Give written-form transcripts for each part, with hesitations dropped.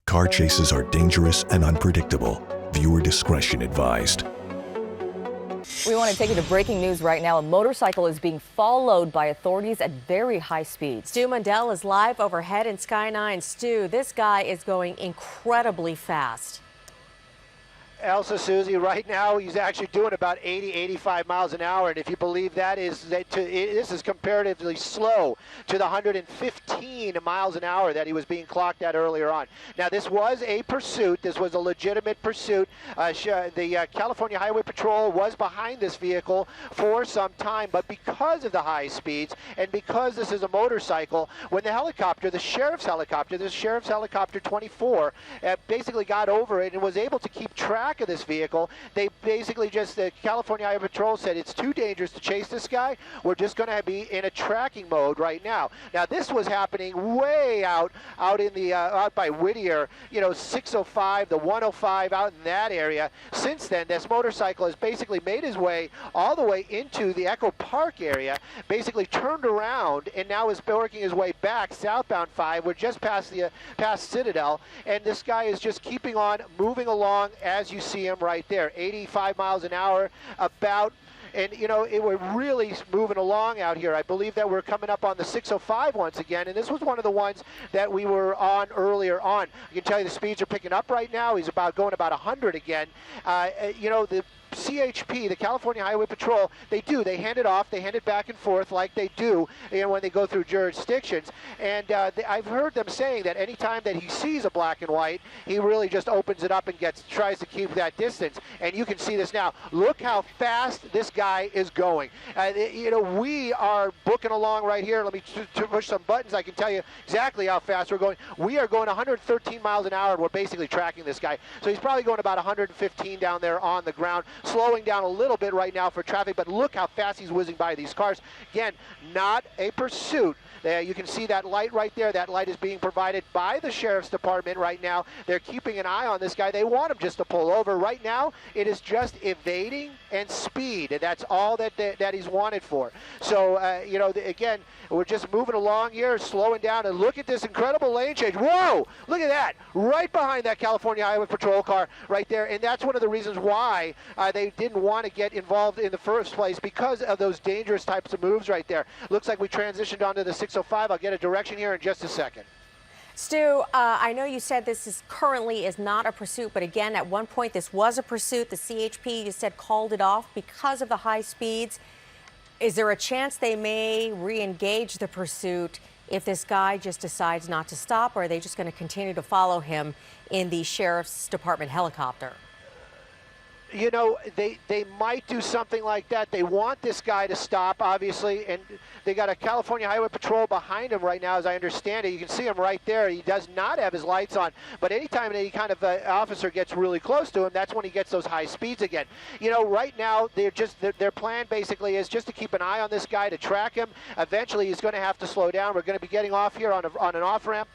Car chases are dangerous and unpredictable. Viewer discretion advised. We want to take you to breaking news right now. A motorcycle is being followed by authorities at very high speeds. Stu Mundell is live overhead in Sky 9. Stu, this guy is going incredibly fast. Elsa, Susie, right now he's actually doing about 80, 85 miles an hour, and if you believe this is comparatively slow to the 115 miles an hour that he was being clocked at earlier on. Now, this was a pursuit. This was a legitimate pursuit. The California Highway Patrol was behind this vehicle for some time, but because of the high speeds and because this is a motorcycle, when the helicopter, the sheriff's helicopter 24, basically got over it and was able to keep track of this vehicle, they basically the California Highway Patrol said it's too dangerous to chase this guy. We're just going to be in a tracking mode right now. Now, this was happening way out in the out by Whittier, 605, the 105, out in that area. Since then, this motorcycle has basically made his way all the way into the Echo Park area, basically turned around, and now is working his way back southbound 5. We're just past Citadel, and this guy is just keeping on moving along as you see him right there, 85 miles an hour about. And, we're really moving along out here. I believe that we're coming up on the 605 once again, and this was one of the ones that we were on earlier on. I can tell you the speeds are picking up right now. He's going about 100 again. The CHP, the California Highway Patrol, they hand it off, they hand it back and forth like they do when they go through jurisdictions. And I've heard them saying that anytime that he sees a black and white, he really just opens it up and tries to keep that distance. And you can see this now. Look how fast this guy is going. We are booking along right here. Let me push some buttons. I can tell you exactly how fast we're going. We are going 113 miles an hour, and we're basically tracking this guy. So he's probably going about 115 down there on the ground. Slowing down a little bit right now for traffic, but look how fast he's whizzing by these cars. Again, not a pursuit. There, you can see that light right there. That light is being provided by the Sheriff's Department right now. They're keeping an eye on this guy. They want him just to pull over. Right now, it is just evading and speed, and that's all that he's wanted for. So, again, we're just moving along here, slowing down, and look at this incredible lane change. Whoa! Look at that! Right behind that California Highway Patrol car right there, and that's one of the reasons why they didn't want to get involved in the first place, because of those dangerous types of moves right there. Looks like we transitioned onto the 605. I'll get a direction here in just a second. Stu, I know you said this currently is not a pursuit, but again, at one point this was a pursuit. The CHP, you said, called it off because of the high speeds. Is there a chance they may re-engage the pursuit if this guy just decides not to stop, or are they just going to continue to follow him in the Sheriff's Department helicopter? They might do something like that. They want this guy to stop, obviously, and they got a California Highway Patrol behind him right now, as I understand it. You can see him right there. He does not have his lights on, but anytime any kind of officer gets really close to him, that's when he gets those high speeds again. Right now, their plan basically is just to keep an eye on this guy, to track him. Eventually, he's going to have to slow down. We're going to be getting off here on an off-ramp.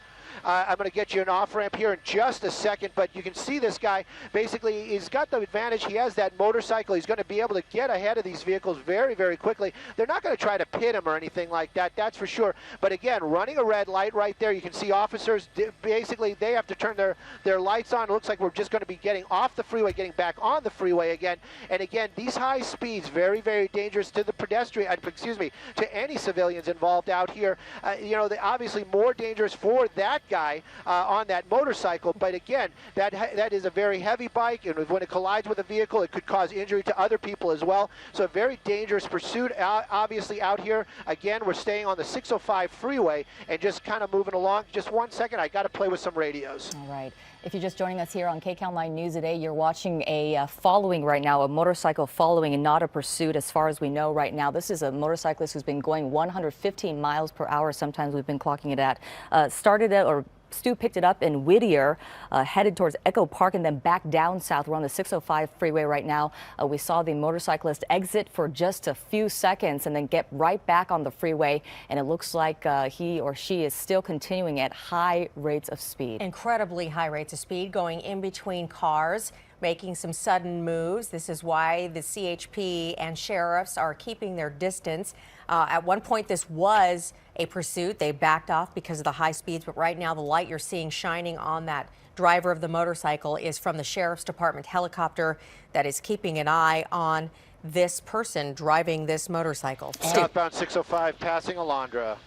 I'm going to get you an off-ramp here in just a second, but you can see this guy, basically, he's got the advantage. He has that motorcycle. He's going to be able to get ahead of these vehicles very, very quickly. They're not going to try to pit him or anything like that, that's for sure. But again, running a red light right there, you can see officers, basically, they have to turn their lights on. It looks like we're just going to be getting off the freeway, getting back on the freeway again. And again, these high speeds, very, very dangerous to the pedestrian, to any civilians involved out here. They're obviously more dangerous for that guy on that motorcycle, but again, that is a very heavy bike, and when it collides with a vehicle, it could cause injury to other people as well. So a very dangerous pursuit, obviously, out here. Again, we're staying on the 605 freeway and just kind of moving along. Just 1 second, I got to play with some radios. All right. If you're just joining us here on KCAL 9 News Today, you're watching a following right now, a motorcycle following and not a pursuit as far as we know right now. This is a motorcyclist who's been going 115 miles per hour. Sometimes we've been clocking it at. Stu picked it up in Whittier, headed towards Echo Park and then back down south. We're on the 605 freeway right now. We saw the motorcyclist exit for just a few seconds and then get right back on the freeway. And it looks like he or she is still continuing at high rates of speed. Incredibly high rates of speed, going in between cars. making some sudden moves. This is why the CHP and sheriffs are keeping their distance. At one point, this was a pursuit. They backed off because of the high speeds, but right now the light you're seeing shining on that driver of the motorcycle is from the Sheriff's Department helicopter that is keeping an eye on this person driving this motorcycle. Southbound 605 passing Alondra.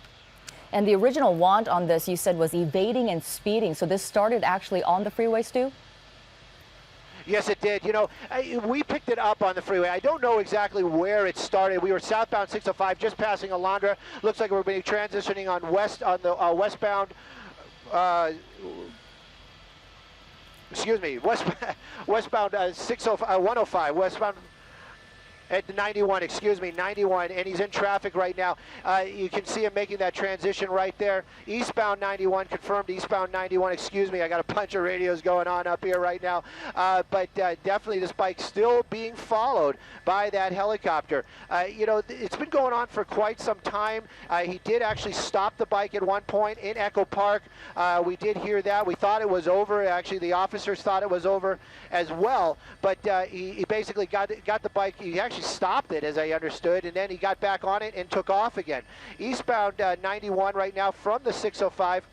And the original want on this, you said, was evading and speeding. So this started actually on the freeway, Stu? Yes, it did. You know, we picked it up on the freeway. I don't know exactly where it started. We were southbound 605, just passing Alondra. Looks like we're being transitioning on the westbound. Excuse me, westbound 105, westbound. At 91, excuse me, 91, and he's in traffic right now. You can see him making that transition right there. Eastbound 91, confirmed eastbound 91, excuse me, I got a bunch of radios going on up here right now. But definitely this bike still being followed by that helicopter. You know, it's been going on for quite some time. He did actually stop the bike at one point in Echo Park. We did hear that. We thought it was over. Actually, the officers thought it was over as well. But he basically got the bike. He actually stopped it, as I understood, and then he got back on it and took off again. Eastbound 91 right now from the 605.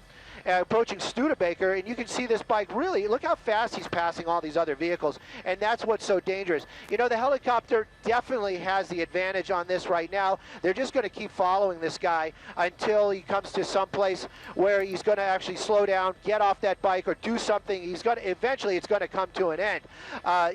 Approaching Studebaker, and you can see this bike really, look how fast he's passing all these other vehicles, and that's what's so dangerous. You know, the helicopter definitely has the advantage on this right now. They're just going to keep following this guy until he comes to some place where he's going to actually slow down, get off that bike, or do something. Eventually it's going to come to an end.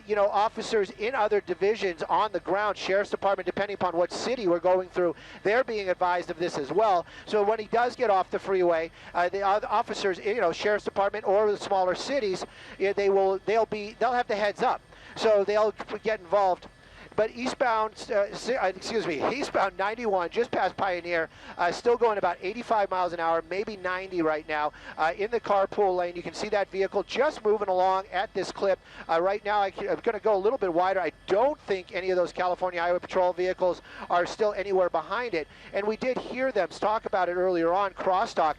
You know, officers in other divisions on the ground, Sheriff's Department, depending upon what city we're going through, they're being advised of this as well. So when he does get off the freeway, the officers, you know, Sheriff's Department or the smaller cities, they'll have the heads up, so they'll get involved. But eastbound 91, just past Pioneer, still going about 85 miles an hour, maybe 90 right now, in the carpool lane. You can see that vehicle just moving along at this clip. Right now, I'm going to go a little bit wider. I don't think any of those California Highway Patrol vehicles are still anywhere behind it. And we did hear them talk about it earlier on, crosstalk.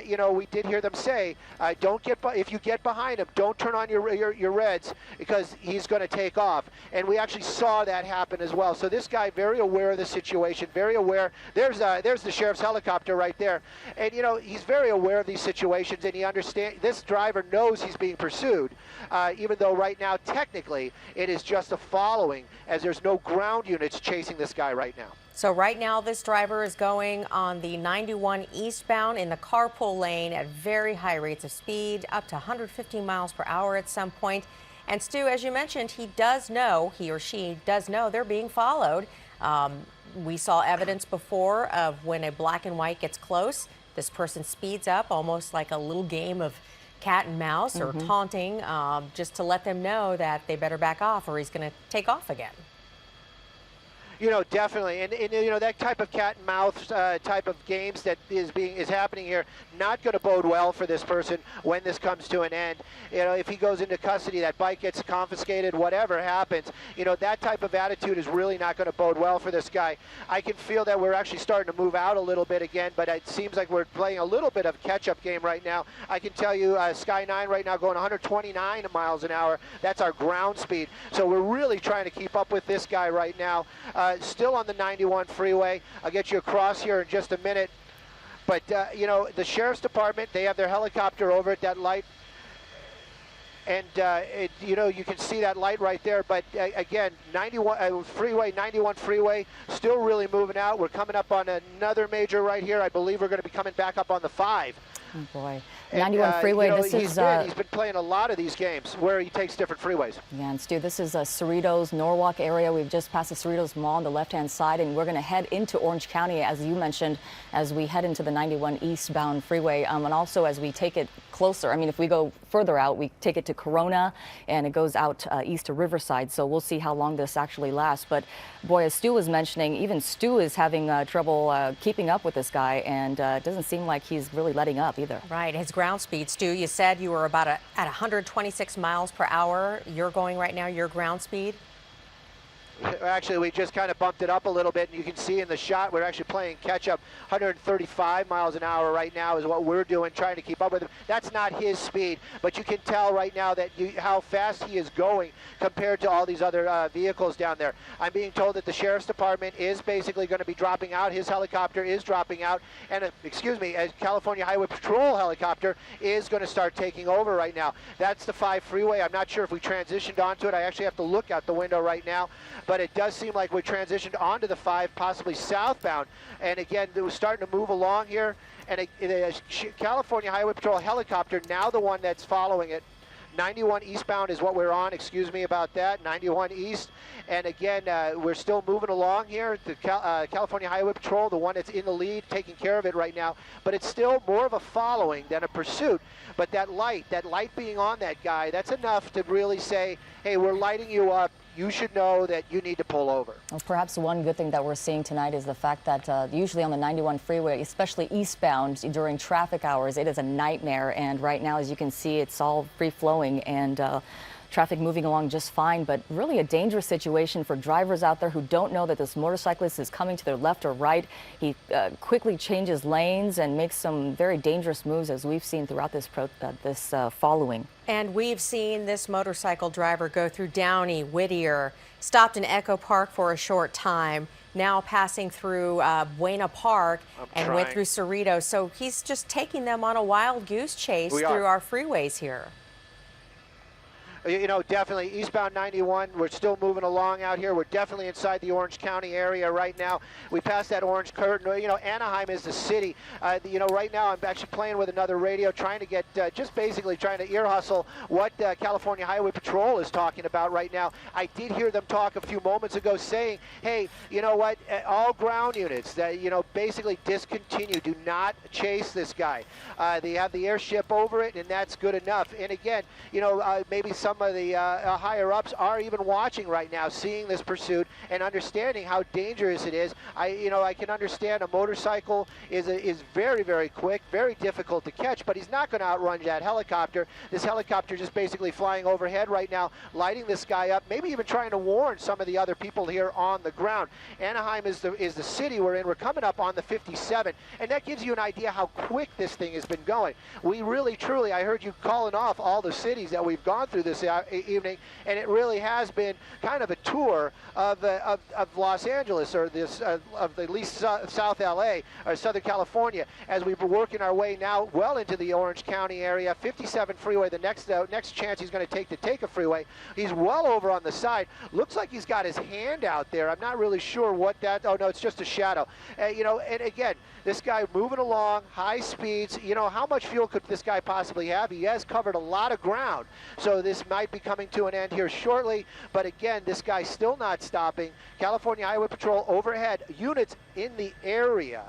You know, we did hear them say, if you get behind him, don't turn on your reds, because he's going to take off. And we actually saw that happen as well. So this guy very aware of the situation, very aware. There's the sheriff's helicopter right there, and you know, he's very aware of these situations, and he understands. This driver knows he's being pursued, even though right now technically it is just a following, as there's no ground units chasing this guy right now. So right now this driver is going on the 91 eastbound in the carpool lane at very high rates of speed, up to 115 miles per hour at some point. And Stu, as you mentioned, he or she does know they're being followed. We saw evidence before of when a black and white gets close, this person speeds up, almost like a little game of cat and mouse or taunting, just to let them know that they better back off or he's going to take off again. You know, definitely, and you know, that type of cat and mouse type of games that is happening here, not going to bode well for this person when this comes to an end. You know, if he goes into custody, that bike gets confiscated, whatever happens, you know, that type of attitude is really not going to bode well for this guy. I can feel that we're actually starting to move out a little bit again, but it seems like we're playing a little bit of catch-up game right now. I can tell you, Sky 9 right now going 129 miles an hour. That's our ground speed. So we're really trying to keep up with this guy right now. Still on the 91 freeway. I'll get you across here in just a minute. But, you know, the Sheriff's Department, they have their helicopter over at that light. And, you know, you can see that light right there. But, again, 91 freeway, still really moving out. We're coming up on another major right here. I believe we're going to be coming back up on the 5. Oh, boy. 91 freeway, you know, this he's been playing a lot of these games where he takes different freeways. Yeah, and Stu, this is Cerritos, Norwalk area. We've just passed the Cerritos Mall on the left-hand side, and we're going to head into Orange County, as you mentioned, as we head into the 91 eastbound freeway. And also as we take it closer, I mean, if we go further out, we take it to Corona, and it goes out east to Riverside. So we'll see how long this actually lasts. But, boy, as Stu was mentioning, even Stu is having trouble keeping up with this guy, and it doesn't seem like he's really letting up either. Right, his ground speed, Stu, you said you were about at 126 miles per hour. You're going right now, your ground speed? Actually, we just kind of bumped it up a little bit, and you can see in the shot we're actually playing catch-up. 135 miles an hour right now is what we're doing, trying to keep up with him. That's not his speed, but you can tell right now that how fast he is going compared to all these other vehicles down there. I'm being told that the Sheriff's Department is basically going to be dropping out. His helicopter is dropping out, and a California Highway Patrol helicopter is going to start taking over right now. That's the 5 freeway. I'm not sure if we transitioned onto it. I actually have to look out the window right now. But it does seem like we transitioned onto the 5, possibly southbound. And again, it was starting to move along here. And a California Highway Patrol helicopter, now the one that's following it. 91 eastbound is what we're on, excuse me about that, 91 east. And again, we're still moving along here. The California Highway Patrol, the one that's in the lead, taking care of it right now. But it's still more of a following than a pursuit. But that light being on that guy, that's enough to really say, hey, we're lighting you up. You should know that you need to pull over. Well, perhaps one good thing that we're seeing tonight is the fact that usually on the 91 freeway, especially eastbound during traffic hours, it is a nightmare. And right now, as you can see, it's all free-flowing and traffic moving along just fine, but really a dangerous situation for drivers out there who don't know that this motorcyclist is coming to their left or right. He quickly changes lanes and makes some very dangerous moves, as we've seen throughout this following. And we've seen this motorcycle driver go through Downey, Whittier, stopped in Echo Park for a short time, now passing through Buena Park and went through Cerrito. So he's just taking them on a wild goose chase through our freeways here. You know, definitely eastbound 91, we're still moving along out here. We're definitely inside the Orange County area right now. We passed that orange curtain. You know, Anaheim is the city. You know, right now I'm actually playing with another radio, trying to get, just basically trying to ear hustle what California Highway Patrol is talking about right now. I did hear them talk a few moments ago saying, hey, you know what, all ground units, that you know, basically discontinue. Do not chase this guy. They have the airship over it, and that's good enough. And again, you know, maybe some of the higher-ups are even watching right now, seeing this pursuit and understanding how dangerous it is. I can understand a motorcycle is very, very quick, very difficult to catch, but he's not going to outrun that helicopter. This helicopter just basically flying overhead right now, lighting this guy up, maybe even trying to warn some of the other people here on the ground. Anaheim is the city we're in. We're coming up on the 57, and that gives you an idea how quick this thing has been going. We really, truly, I heard you calling off all the cities that we've gone through this evening, and it really has been kind of a tour of Los Angeles, or this of at least South LA or Southern California, as we've been working our way now well into the Orange County area. 57 freeway, the next chance he's going to take a freeway. He's well over on the side. Looks like he's got his hand out there. I'm not really sure what that. Oh no, it's just a shadow. You know, and again, this guy moving along, high speeds. You know, how much fuel could this guy possibly have? He has covered a lot of ground, so this might be coming to an end here shortly. But again, this guy's still not stopping. California Highway Patrol overhead, units in the area,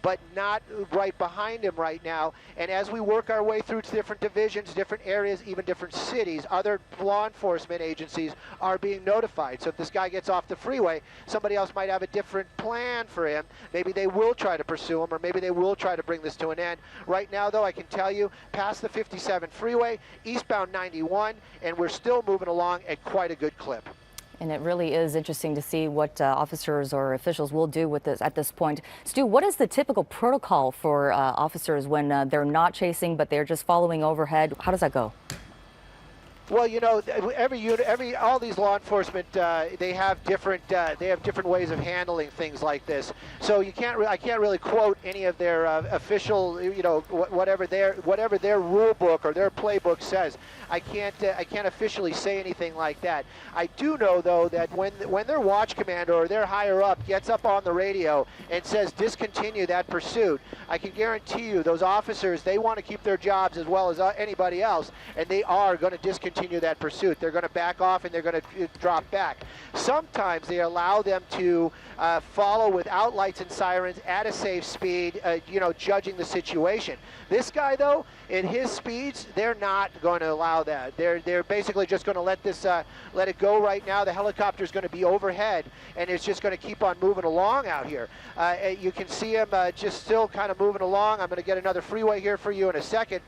but not right behind him right now. And as we work our way through different divisions, different areas, even different cities, other law enforcement agencies are being notified. So if this guy gets off the freeway, somebody else might have a different plan for him. Maybe they will try to pursue him, or maybe they will try to bring this to an end. Right now, though, I can tell you, past the 57 freeway, eastbound 91, and we're still moving along at quite a good clip. And it really is interesting to see what officers or officials will do with this at this point. Stu, what is the typical protocol for officers when they're not chasing, but they're just following overhead? How does that go? Well, you know, every unit, all these law enforcement, they have different ways of handling things like this. So I can't really quote any of their official, you know, whatever their rule book or their playbook says. I can't officially say anything like that. I do know though that when their watch commander or their higher up gets up on the radio and says discontinue that pursuit, I can guarantee you those officers, they want to keep their jobs as well as anybody else, and they are going to discontinue that pursuit. They're going to back off and they're going to drop back. Sometimes they allow them to follow without lights and sirens at a safe speed, you know, judging the situation. This guy though, in his speeds, they're not going to allow that. They're basically just going to let it go right now. The helicopter is going to be overhead, and it's just going to keep on moving along out here. You can see him just still kind of moving along. I'm going to get another freeway here for you in a second.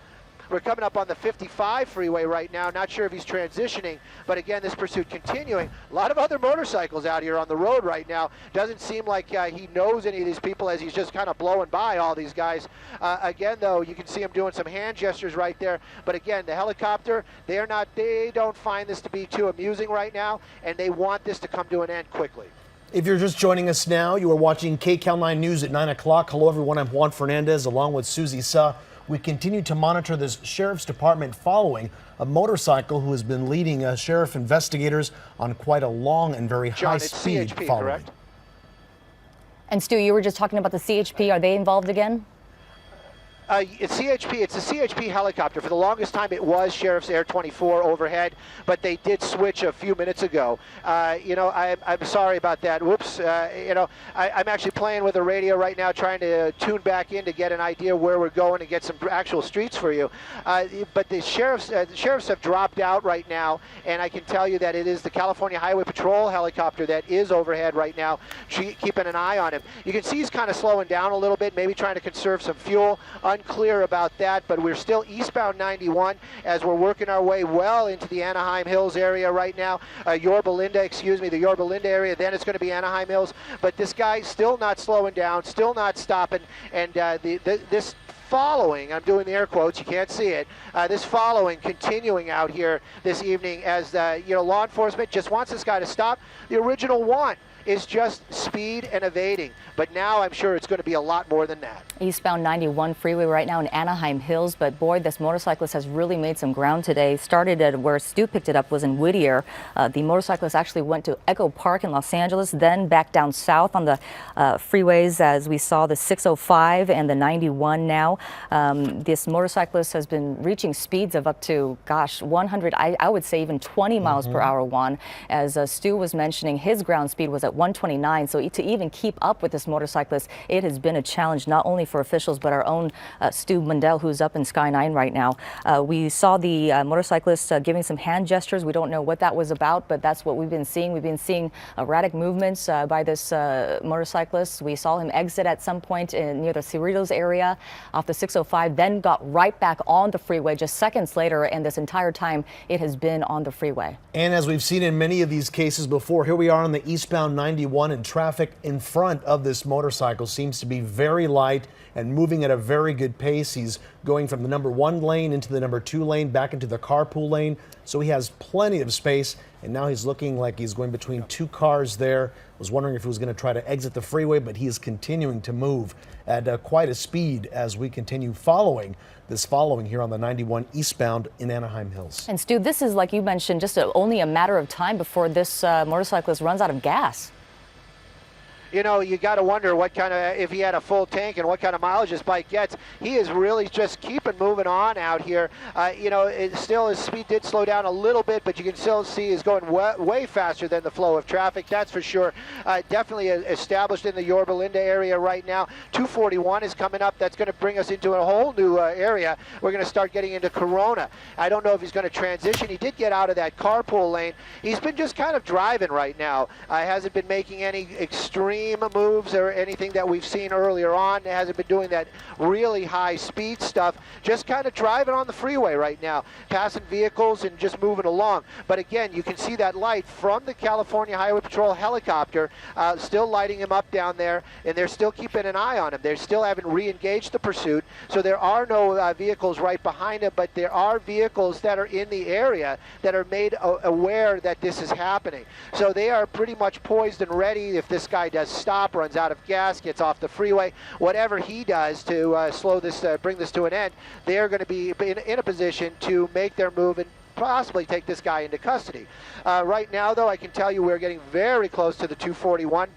We're coming up on the 55 freeway right now. Not sure if he's transitioning, but again, this pursuit continuing. A lot of other motorcycles out here on the road right now. Doesn't seem like he knows any of these people as he's just kind of blowing by all these guys. Again, though, you can see him doing some hand gestures right there. But again, the helicopter, they don't find this to be too amusing right now, and they want this to come to an end quickly. If you're just joining us now, you are watching KCAL 9 News at 9 o'clock. Hello, everyone. I'm Juan Fernandez along with Susie Suh. We continue to monitor this sheriff's department following a motorcycle who has been leading sheriff investigators on quite a long and very high speed CHP, following. correct? And Stu, you were just talking about the CHP. Are they involved again? It's CHP. It's a CHP helicopter. For the longest time, it was Sheriff's Air 24 overhead, but they did switch a few minutes ago. I'm sorry about that. Whoops. I'm actually playing with a radio right now, trying to tune back in to get an idea where we're going and get some actual streets for you. But the sheriffs have dropped out right now, and I can tell you that it is the California Highway Patrol helicopter that is overhead right now, keeping an eye on him. You can see he's kind of slowing down a little bit, maybe trying to conserve some fuel. Unclear about that, but we're still eastbound 91 as we're working our way well into the Anaheim Hills area right now. The Yorba Linda area, then it's going to be Anaheim Hills. But this guy's still not slowing down, still not stopping, and this following, I'm doing the air quotes, you can't see it, this following continuing out here this evening as law enforcement just wants this guy to stop. The original want is just speed and evading, but now I'm sure it's going to be a lot more than that. Eastbound 91 freeway right now in Anaheim Hills, but boy, this motorcyclist has really made some ground today. Started at where Stu picked it up, was in Whittier. The motorcyclist actually went to Echo Park in Los Angeles, then back down south on the freeways as we saw the 605 and the 91 now. This motorcyclist has been reaching speeds of up to, 100, I would say even 20 miles per hour, Juan. As Stu was mentioning, his ground speed was at 129, so to even keep up with this motorcyclist, it has been a challenge not only for officials but our own Stu Mundell, who's up in Sky 9 right now. We saw the motorcyclist giving some hand gestures. We don't know what that was about, but that's what we've been seeing. We've been seeing erratic movements by this motorcyclist. We saw him exit at some point near the Cerritos area off the 605, then got right back on the freeway just seconds later, and this entire time it has been on the freeway. And as we've seen in many of these cases before, here we are on the eastbound 91, and traffic in front of this motorcycle seems to be very light and moving at a very good pace. He's going from the number 1 lane into the number 2 lane, back into the carpool lane, so he has plenty of space, and now he's looking like he's going between 2 cars there. Was wondering if he was going to try to exit the freeway, but he is continuing to move at quite a speed as we continue following here on the 91 eastbound in Anaheim Hills. And Stu, this is, like you mentioned, just only a matter of time before this motorcyclist runs out of gas. You got to wonder what kind of, if he had a full tank and what kind of mileage this bike gets. He is really just keeping moving on out here. Still his speed did slow down a little bit, but you can still see he's going way faster than the flow of traffic, that's for sure. Definitely established in the Yorba Linda area right now. 241 is coming up. That's going to bring us into a whole new area. We're going to start getting into Corona. I don't know if he's going to transition. He did get out of that carpool lane. He's been just kind of driving right now. Hasn't been making any extreme moves or anything that we've seen earlier on. It hasn't been doing that really high speed stuff, just kind of driving on the freeway right now, passing vehicles and just moving along. But again, you can see that light from the California Highway Patrol helicopter still lighting him up down there, and they're still keeping an eye on him. They still haven't re-engaged the pursuit, so there are no vehicles right behind him, but there are vehicles that are in the area that are made aware that this is happening. So they are pretty much poised and ready if this guy does stop, runs out of gas, gets off the freeway, whatever he does to slow this, bring this to an end, they're going to be in a position to make their move and possibly take this guy into custody. Right now, though, I can tell you we're getting very close to the 241.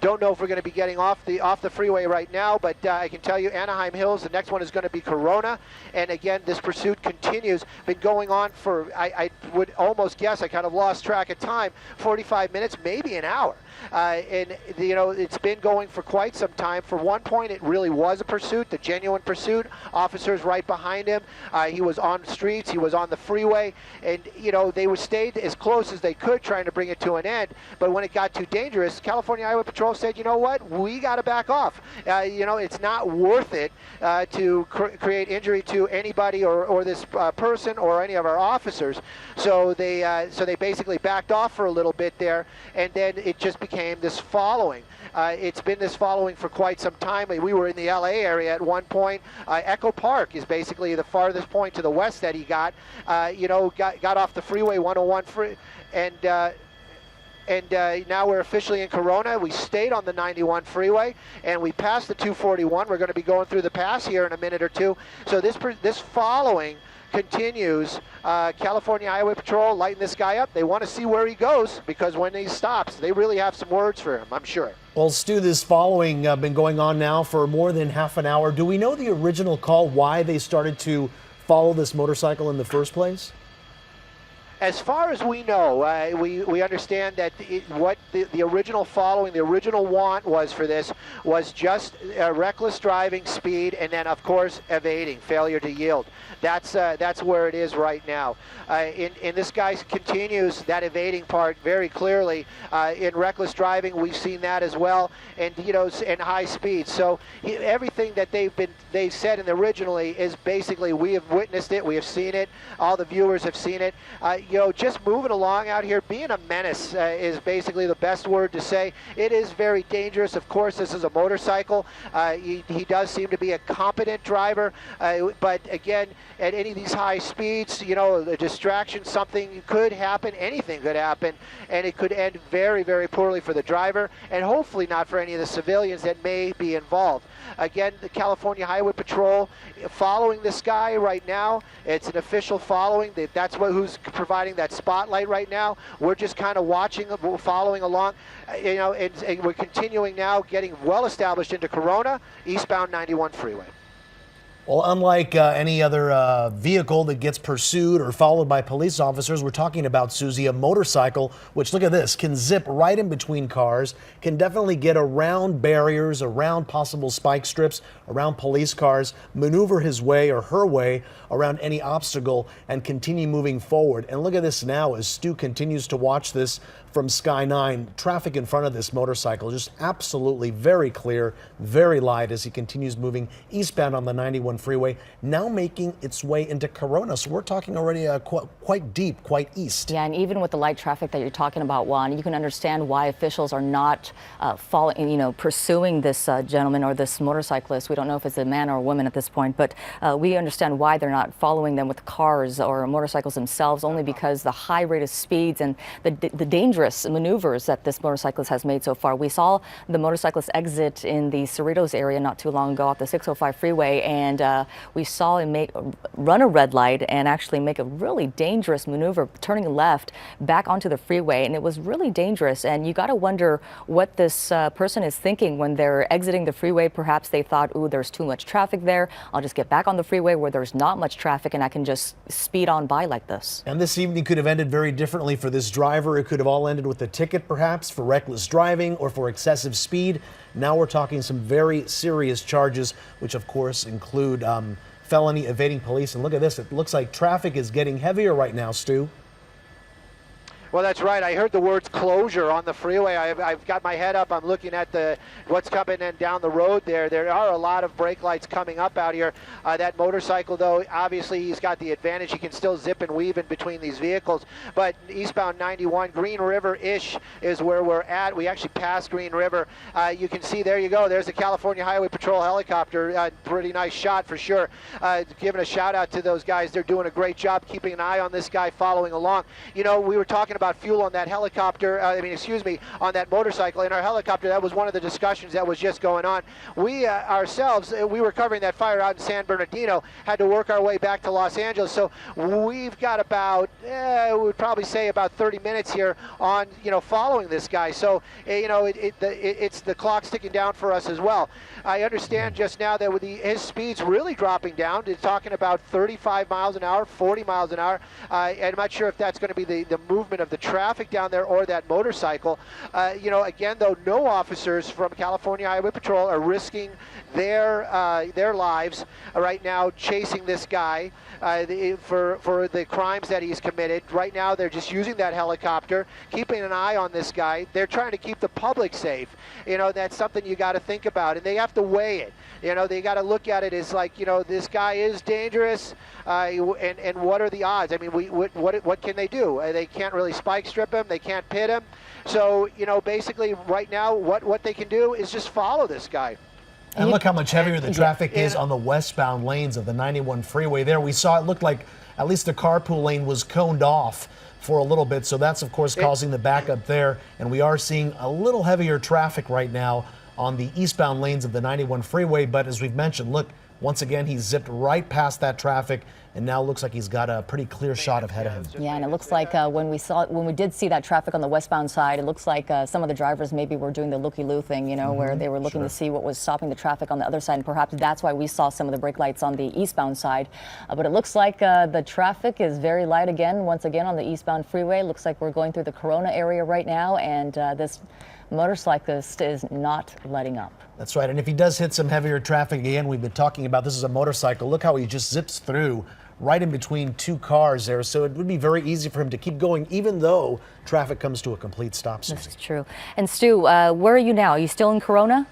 Don't know if we're going to be getting off the freeway right now, but I can tell you Anaheim Hills, the next one is going to be Corona. And again, this pursuit continues. Been going on for, I would almost guess, I kind of lost track of time, 45 minutes, maybe an hour. And it's been going for quite some time. For one point, it really was a pursuit, the genuine pursuit. Officers right behind him. He was on the streets. He was on the freeway. And, they stayed as close as they could trying to bring it to an end. But when it got too dangerous, California California Highway Patrol said, you know what, we got to back off. It's not worth it to create injury to anybody or this person or any of our officers. So they basically backed off for a little bit there, and then it just became this following. It's been this following for quite some time. We were in the LA area at one point. Echo Park is basically the farthest point to the west that he got. Got off the freeway 101 and now we're officially in Corona. We stayed on the 91 freeway, and we passed the 241. We're going to be going through the pass here in a minute or two. So this following continues. California Highway Patrol lighting this guy up. They want to see where he goes, because when he stops, they really have some words for him, I'm sure. Well, Stu, this following been going on now for more than half an hour. Do we know the original call, why they started to follow this motorcycle in the first place? As far as we know, we understand that what the original following, the original want was for this was just reckless driving, speed, and then, of course, evading, failure to yield. That's where it is right now. And this guy continues that evading part very clearly. In reckless driving, we've seen that as well, and and high speed. So everything that they've said in the originally is basically, we have witnessed it, we have seen it, all the viewers have seen it. Just moving along out here, being a menace is basically the best word to say. It is very dangerous. Of course, this is a motorcycle. He does seem to be a competent driver, but again, at any of these high speeds, a distraction, something could happen, anything could happen, and it could end very, very poorly for the driver, and hopefully not for any of the civilians that may be involved. Again, the California Highway Patrol following this guy right now. It's an official following. That's who's providing that spotlight right now. We're just kind of watching, following along, and we're continuing now, getting well established into Corona, eastbound 91 freeway. Well, unlike any other vehicle that gets pursued or followed by police officers, we're talking about, Susie, a motorcycle, which, look at this, can zip right in between cars, can definitely get around barriers, around possible spike strips, around police cars, maneuver his way or her way around any obstacle, and continue moving forward. And look at this now as Stu continues to watch this from Sky 9. Traffic in front of this motorcycle just absolutely very clear, very light as he continues moving eastbound on the 91 freeway, now making its way into Corona. So we're talking already quite deep, quite east. Yeah, and even with the light traffic that you're talking about, Juan, you can understand why officials are not pursuing this gentleman or this motorcyclist. We don't know if it's a man or a woman at this point, but we understand why they're not following them with cars or motorcycles themselves, only because the high rate of speeds and the dangerous maneuvers that this motorcyclist has made so far. We saw the motorcyclist exit in the Cerritos area not too long ago off the 605 freeway, and we saw him run a red light and actually make a really dangerous maneuver, turning left back onto the freeway, and it was really dangerous. And you got to wonder what this person is thinking when they're exiting the freeway. Perhaps they thought, ooh, there's too much traffic there. I'll just get back on the freeway where there's not much traffic and I can just speed on by like this. And this evening could have ended very differently for this driver. It could have all ended with a ticket, perhaps, for reckless driving or for excessive speed. Now we're talking some very serious charges, which of course include felony evading police. And look at this, it looks like traffic is getting heavier right now, Stu. Well, that's right. I heard the words closure on the freeway. I've got my head up. I'm looking at what's coming in down the road there. There are a lot of brake lights coming up out here. That motorcycle, though, obviously he's got the advantage. He can still zip and weave in between these vehicles. But eastbound 91, Green River-ish is where we're at. We actually passed Green River. You can see, there you go. There's the California Highway Patrol helicopter. Pretty nice shot for sure. Giving a shout out to those guys. They're doing a great job keeping an eye on this guy following along. We were talking about fuel on that helicopter, on that motorcycle. In our helicopter, that was one of the discussions that was just going on. We ourselves, we were covering that fire out in San Bernardino, had to work our way back to Los Angeles. So we've got about, we would probably say about 30 minutes here on, following this guy. So, it's the clock's ticking down for us as well. I understand just now that with his speed's really dropping down. It's talking about 35 miles an hour, 40 miles an hour. I'm not sure if that's going to be the movement of of the traffic down there or that motorcycle. Again, though, no officers from California Highway Patrol are risking their lives right now chasing this guy for the crimes that he's committed. Right now, they're just using that helicopter, keeping an eye on this guy. They're trying to keep the public safe. That's something you got to think about, and they have to weigh it. They got to look at it as like, this guy is dangerous, and what are the odds? I mean, what can they do? They can't really spike strip him. They can't pit him. So, basically right now, what they can do is just follow this guy. And look how much heavier the traffic is on the westbound lanes of the 91 freeway there. We saw it looked like at least the carpool lane was coned off for a little bit. So that's, of course, causing the backup there. And we are seeing a little heavier traffic right now on the eastbound lanes of the 91 freeway. But as we've mentioned, look, once again, he's zipped right past that traffic, and now looks like he's got a pretty clear shot ahead of him. Yeah, and it looks like when we did see that traffic on the westbound side, it looks like some of the drivers maybe were doing the looky-loo thing, where they were looking to see what was stopping the traffic on the other side, and perhaps that's why we saw some of the brake lights on the eastbound side. But it looks like the traffic is very light again, once again on the eastbound freeway. Looks like we're going through the Corona area right now, and this motorcyclist is not letting up. That's right, and if he does hit some heavier traffic again, we've been talking about this is a motorcycle. Look how he just zips through right in between two cars there. So it would be very easy for him to keep going, even though traffic comes to a complete stop. This is true. And Stu, where are you now? Are you still in Corona?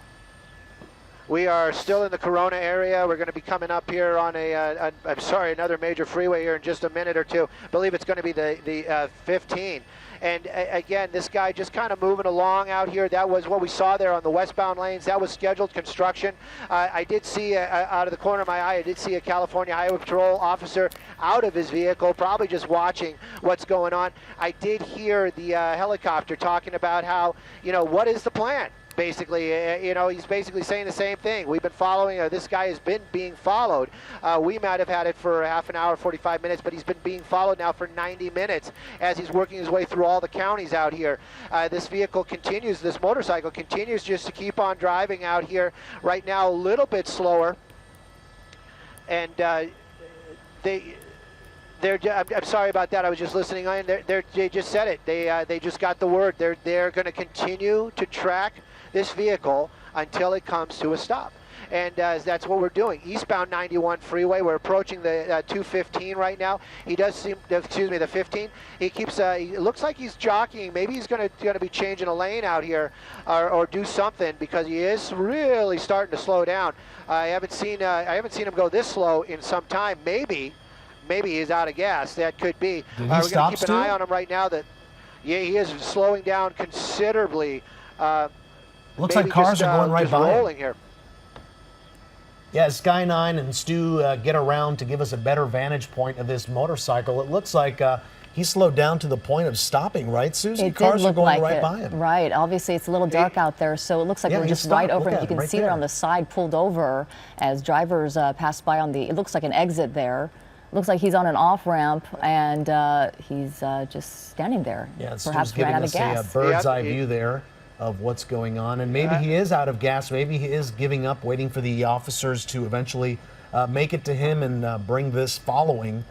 We are still in the Corona area. We're going to be coming up here on another major freeway here in just a minute or two. I believe it's going to be the 15. And again, this guy just kind of moving along out here. That was what we saw there on the westbound lanes. That was scheduled construction. I did see, out of the corner of my eye, I did see a California Highway Patrol officer out of his vehicle, probably just watching what's going on. I did hear the helicopter talking about how, what is the plan? Basically, he's basically saying the same thing. We've been following, this guy has been being followed. We might have had it for half an hour, 45 minutes, but he's been being followed now for 90 minutes as he's working his way through all the counties out here. This motorcycle continues just to keep on driving out here right now, a little bit slower. And I'm sorry about that. I was just listening on. They just said it. They just got the word. They're going to continue to track this vehicle until it comes to a stop. And that's what we're doing. Eastbound 91 freeway, we're approaching the 215 right now. He does seem, the 15. He keeps, it looks like he's jockeying. Maybe he's going to be changing a lane out here or do something, because he is really starting to slow down. I haven't seen him go this slow in some time. Maybe he's out of gas. That could be. We're going to keep an eye on him right now. He is slowing down considerably. Looks like cars are going right by rolling here. Yeah, Sky9 and Stu get around to give us a better vantage point of this motorcycle. It looks like he slowed down to the point of stopping, right, Susie? Cars are going right by him. Right. Obviously, it's a little dark out there, so it looks like we're just right over him. You can see there on the side, pulled over as drivers pass by on it looks like an exit there. Looks like he's on an off-ramp, and he's just standing there. Yeah, perhaps ran out of gas. A bird's eye view there of what's going on, and maybe he is out of gas. Maybe he is giving up, waiting for the officers to eventually make it to him and bring this following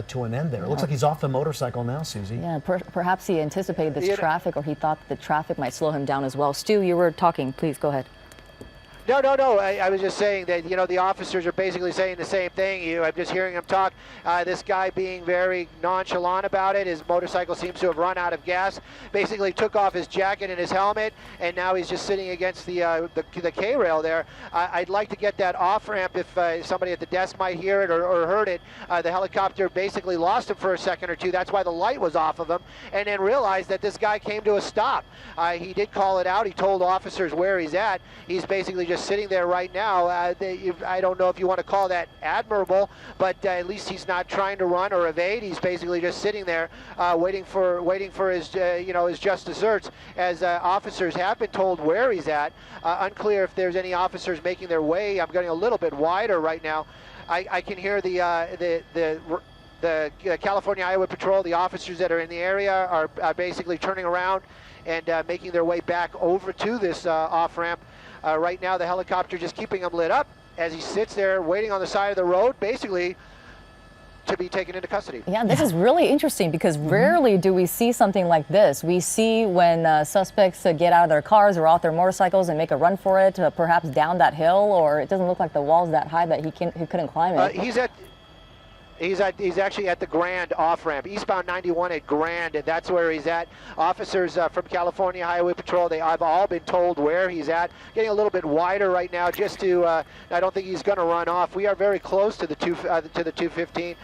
to an end there. It looks like he's off the motorcycle now, Susie. Yeah, perhaps he anticipated this traffic, or he thought the traffic might slow him down as well. Stu, you were talking. Please go ahead. No. I was just saying that, the officers are basically saying the same thing. I'm just hearing him talk. This guy being very nonchalant about it. His motorcycle seems to have run out of gas. Basically took off his jacket and his helmet, and now he's just sitting against the K-rail there. I'd like to get that off-ramp if somebody at the desk might hear it or heard it. The helicopter basically lost him for a second or two. That's why the light was off of him, and then realized that this guy came to a stop. He did call it out. He told officers where he's at. He's basically just sitting there right now. I don't know if you want to call that admirable, but at least he's not trying to run or evade. He's basically just sitting there, waiting for his his just desserts. As officers have been told where he's at. Unclear if there's any officers making their way. I'm getting a little bit wider right now. I can hear the California Highway Patrol. The officers that are in the area are basically turning around and making their way back over to this off-ramp. Right now, the helicopter just keeping him lit up as he sits there waiting on the side of the road, basically to be taken into custody. Yeah, this is really interesting because rarely do we see something like this. We see when suspects get out of their cars or off their motorcycles and make a run for it, perhaps down that hill, or it doesn't look like the wall's that high that he couldn't climb it. He's actually at the Grand off-ramp, eastbound 91 at Grand, and that's where he's at. Officers from California Highway Patrol, I've all been told where he's at. Getting a little bit wider right now, just to. I don't think he's going to run off. We are very close to the 215.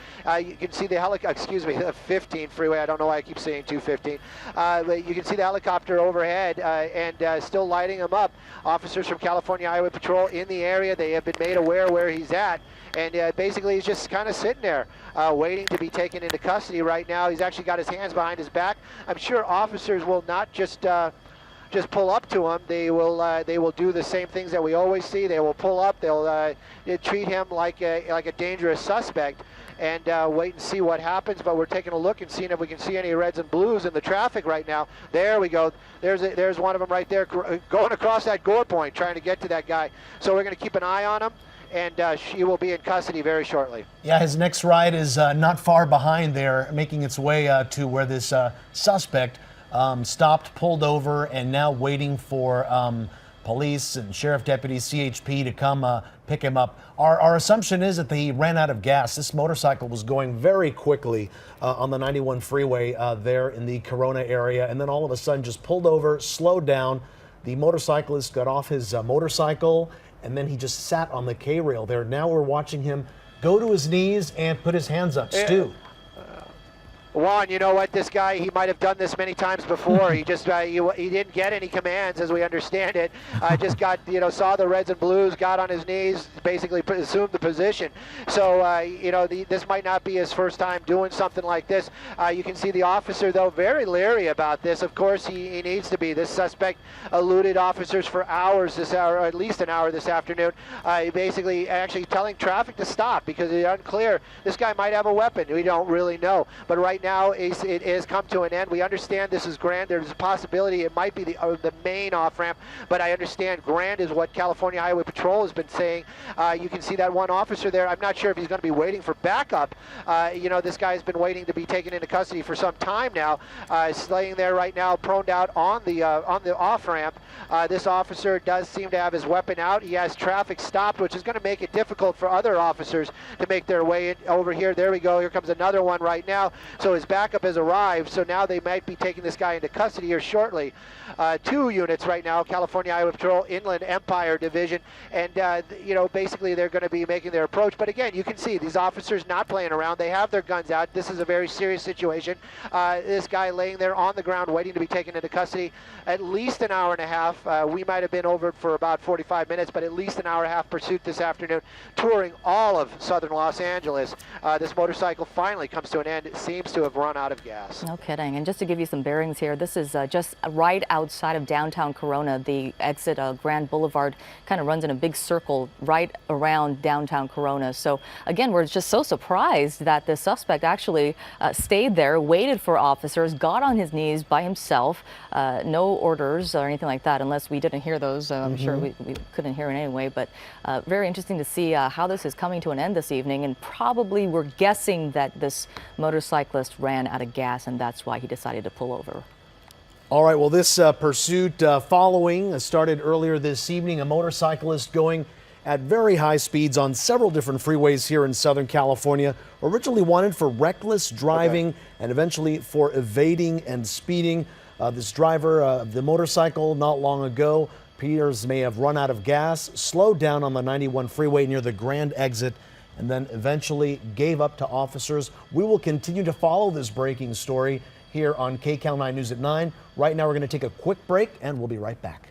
You can see the 15 freeway. I don't know why I keep saying 215. But you can see the helicopter overhead and still lighting him up. Officers from California Highway Patrol in the area. They have been made aware where he's at. And basically, he's just kind of sitting there, waiting to be taken into custody right now. He's actually got his hands behind his back. I'm sure officers will not just pull up to him. They will do the same things that we always see. They will pull up. They'll treat him like a dangerous suspect, and wait and see what happens. But we're taking a look and seeing if we can see any reds and blues in the traffic right now. There we go. There's one of them right there going across that gore point, trying to get to that guy. So we're going to keep an eye on him. And she will be in custody very shortly. Yeah, his next ride is not far behind there, making its way to where this suspect stopped, pulled over, and now waiting for police and sheriff deputies, CHP, to come pick him up. Our assumption is that he ran out of gas. This motorcycle was going very quickly on the 91 freeway there in the Corona area, and then all of a sudden just pulled over, slowed down. The motorcyclist got off his motorcycle, and then he just sat on the K-rail there. Now we're watching him go to his knees and put his hands up. Stu. Juan, you know what? This guy, he might have done this many times before. He just he didn't get any commands, as we understand it. Just got, saw the reds and blues, got on his knees, basically assumed the position. So this might not be his first time doing something like this. You can see the officer, though, very leery about this. Of course, he needs to be. This suspect eluded officers for hours this hour, or at least an hour this afternoon. Basically, actually telling traffic to stop because it's unclear. This guy might have a weapon. We don't really know. But right now it has come to an end. We understand this is Grand. There's a possibility it might be the main off-ramp, but I understand Grand is what California Highway Patrol has been saying. You can see that one officer there. I'm not sure if he's going to be waiting for backup. This guy's been waiting to be taken into custody for some time now. Laying there right now, proned out on the off-ramp. This officer does seem to have his weapon out. He has traffic stopped, which is going to make it difficult for other officers to make their way in over here. There we go. Here comes another one right now. So his backup has arrived, so now they might be taking this guy into custody here shortly. 2 units right now, California Highway Patrol, Inland Empire Division, and basically they're going to be making their approach. But again, you can see these officers not playing around. They have their guns out. This is a very serious situation. This guy laying there on the ground waiting to be taken into custody. At least an hour and a half. We might have been over for about 45 minutes, but at least an hour and a half pursuit this afternoon, touring all of southern Los Angeles. This motorcycle finally comes to an end. It seems to have run out of gas. No kidding. And just to give you some bearings here, this is just right outside of downtown Corona. The exit Grand Boulevard kind of runs in a big circle right around downtown Corona. So again, we're just so surprised that the suspect actually stayed there, waited for officers, got on his knees by himself. No orders or anything like that, unless we didn't hear those. I'm sure we couldn't hear it anyway. But very interesting to see how this is coming to an end this evening. And probably we're guessing that this motorcyclist ran out of gas, and that's why he decided to pull over. All right, well, this pursuit following started earlier this evening. A motorcyclist going at very high speeds on several different freeways here in Southern California. Originally wanted for reckless driving and eventually for evading and speeding. This driver of the motorcycle not long ago appears may have run out of gas, slowed down on the 91 freeway near the Grand exit, and then eventually gave up to officers. We will continue to follow this breaking story here on KCAL 9 News at 9. Right now, we're going to take a quick break, and we'll be right back.